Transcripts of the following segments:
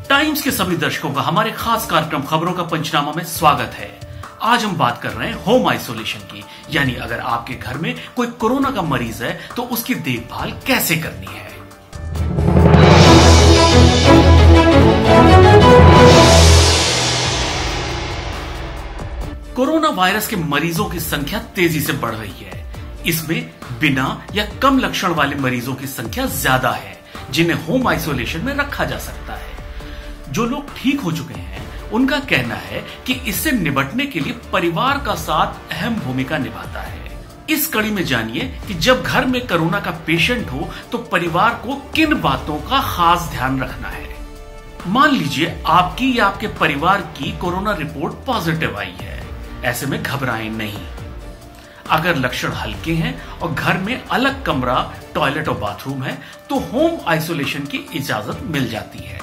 Times के सभी दर्शकों का हमारे खास कार्यक्रम खबरों का पंचनामा में स्वागत है। आज हम बात कर रहे हैं होम आइसोलेशन की, यानी अगर आपके घर में कोई कोरोना का मरीज है तो उसकी देखभाल कैसे करनी है। कोरोना वायरस के मरीजों की संख्या तेजी से बढ़ रही है। इसमें बिना या कम लक्षण वाले मरीजों की संख्या ज्यादा है, जिन्हें होम आइसोलेशन में रखा जा सकता है। जो लोग ठीक हो चुके हैं उनका कहना है कि इससे निपटने के लिए परिवार का साथ अहम भूमिका निभाता है। इस कड़ी में जानिए कि जब घर में कोरोना का पेशेंट हो तो परिवार को किन बातों का खास ध्यान रखना है। मान लीजिए आपकी या आपके परिवार की कोरोना रिपोर्ट पॉजिटिव आई है, ऐसे में घबराएं नहीं। अगर लक्षण हल्के हैं और घर में अलग कमरा, टॉयलेट और बाथरूम है तो होम आइसोलेशन की इजाजत मिल जाती है।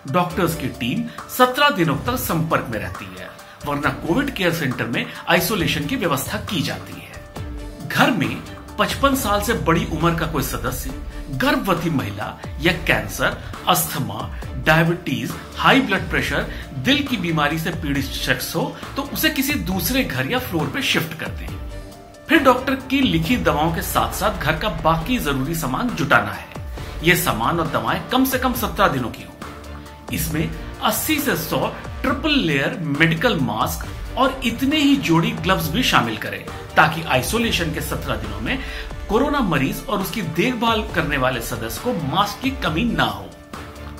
डॉक्टर्स की टीम 17 दिनों तक संपर्क में रहती है, वरना कोविड केयर सेंटर में आइसोलेशन की व्यवस्था की जाती है। घर में 55 साल से बड़ी उम्र का कोई सदस्य, गर्भवती महिला या cancer, asthma, diabetes, high blood pressure, दिल की बीमारी से पीड़ित शख्स हो तो उसे किसी दूसरे घर या फ्लोर पे शिफ्ट कर दें। फिर डॉक्टर की लिखी दवाओं के साथ साथ घर का बाकी जरूरी सामान जुटाना है। ये सामान और दवाएं कम से कम 17 दिनों की हो। इसमें 80 से 100 ट्रिपल लेयर मेडिकल मास्क और इतने ही जोड़ी ग्लव्स भी शामिल करें, ताकि आइसोलेशन के 17 दिनों में कोरोना मरीज और उसकी देखभाल करने वाले सदस्य को मास्क की कमी ना हो।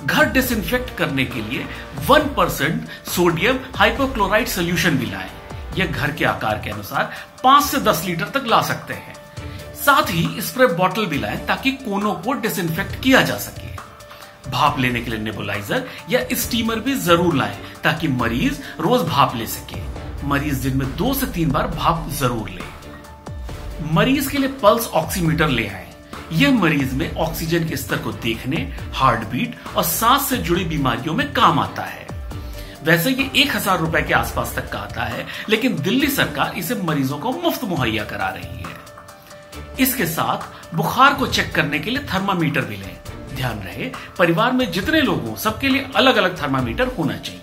घर डिसइंफेक्ट करने के लिए 1% सोडियम हाइपोक्लोराइड सोल्यूशन भी लाएं। यह घर के आकार के अनुसार 5 से 10 लीटर तक ला सकते हैं। साथ ही स्प्रे बॉटल भी लाएं ताकि कोनों को डिसइंफेक्ट किया जा सके। भाप लेने के लिए नेबुलाइजर या स्टीमर भी जरूर लाएं ताकि मरीज रोज भाप ले सके। मरीज दिन में 2 से 3 बार भाप जरूर ले। मरीज के लिए पल्स ऑक्सीमीटर ले आए। यह मरीज में ऑक्सीजन के स्तर को देखने, हार्ट बीट और सांस से जुड़ी बीमारियों में काम आता है। वैसे ये 1000 रुपए के आसपास तक का आता है, लेकिन दिल्ली सरकार इसे मरीजों को मुफ्त मुहैया करा रही है। इसके साथ बुखार को चेक करने के लिए थर्मामीटर भी लें। ध्यान रहे परिवार में जितने लोग हों सबके लिए अलग अलग थर्मामीटर होना चाहिए।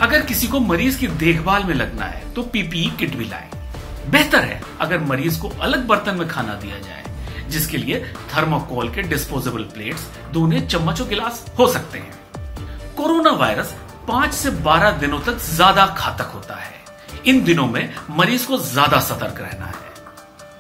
अगर किसी को मरीज की देखभाल में लगना है तो पीपीई किट भी लाएं। बेहतर है अगर मरीज को अलग बर्तन में खाना दिया जाए, जिसके लिए थर्मोकोल के डिस्पोजेबल प्लेट्स, दोने चम्मच और गिलास हो सकते हैं। कोरोना वायरस 5 से 12 दिनों तक ज्यादा घातक होता है। इन दिनों में मरीज को ज्यादा सतर्क रहना है।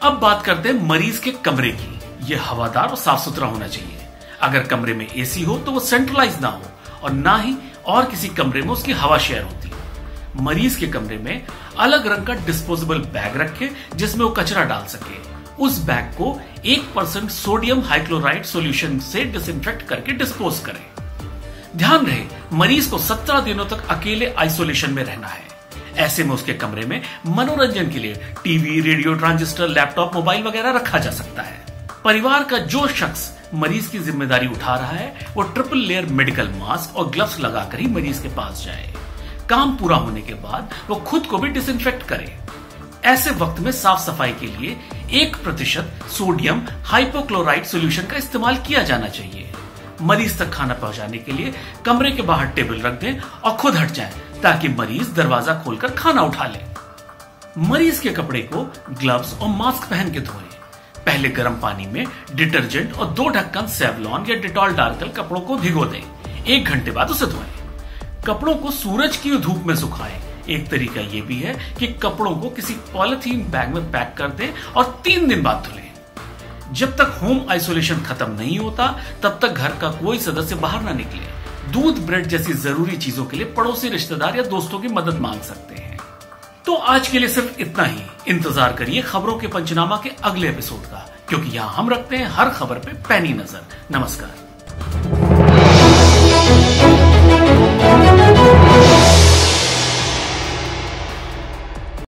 अब बात करते हैं मरीज के कमरे की। यह हवादार और साफ सुथरा होना चाहिए। अगर कमरे में एसी हो तो वो सेंट्रलाइज ना हो और ना ही और किसी कमरे में उसकी हवा शेयर होती है। मरीज के कमरे में अलग रंग का डिस्पोजेबल बैग रखें जिसमें वो कचरा डाल सके। उस बैग को 1% सोडियम हाइक्लोराइड सॉल्यूशन से डिसइंफेक्ट करके डिस्पोज करें। ध्यान रहे मरीज को 17 दिनों तक अकेले आइसोलेशन में रहना है। ऐसे में उसके कमरे में मनोरंजन के लिए TV, radio, transistor, laptop, mobile वगैरह रखा जा सकता है। परिवार का जो शख्स मरीज की जिम्मेदारी उठा रहा है वो ट्रिपल लेयर मेडिकल मास्क और ग्लव्स लगाकर ही मरीज के पास जाए। काम पूरा होने के बाद वो खुद को भी डिसइंफेक्ट करे। ऐसे वक्त में साफ सफाई के लिए 1% सोडियम हाइपोक्लोराइड सॉल्यूशन का इस्तेमाल किया जाना चाहिए। मरीज तक खाना पहुंचाने के लिए कमरे के बाहर टेबल रख दें और खुद हट जाएं ताकि मरीज दरवाजा खोलकर खाना उठा ले। मरीज के कपड़े को ग्लव्स और मास्क पहन के धोएं। पहले गर्म पानी में डिटर्जेंट और 2 ढक्कन सेवलॉन या डिटॉल डालकर कपड़ों को भिगो दें। 1 घंटे बाद उसे धोएं। कपड़ों को सूरज की धूप में सुखाएं। एक तरीका यह भी है कि कपड़ों को किसी पॉलिथीन बैग में पैक कर दें और 3 दिन बाद धुलें। जब तक होम आइसोलेशन खत्म नहीं होता तब तक घर का कोई सदस्य बाहर ना निकले। दूध, ब्रेड जैसी जरूरी चीजों के लिए पड़ोसी, रिश्तेदार या दोस्तों की मदद मांग सकते हैं। तो आज के लिए सिर्फ इतना ही। इंतजार करिए खबरों के पंचनामा के अगले एपिसोड का, क्योंकि यहां हम रखते हैं हर खबर पे पैनी नजर। नमस्कार।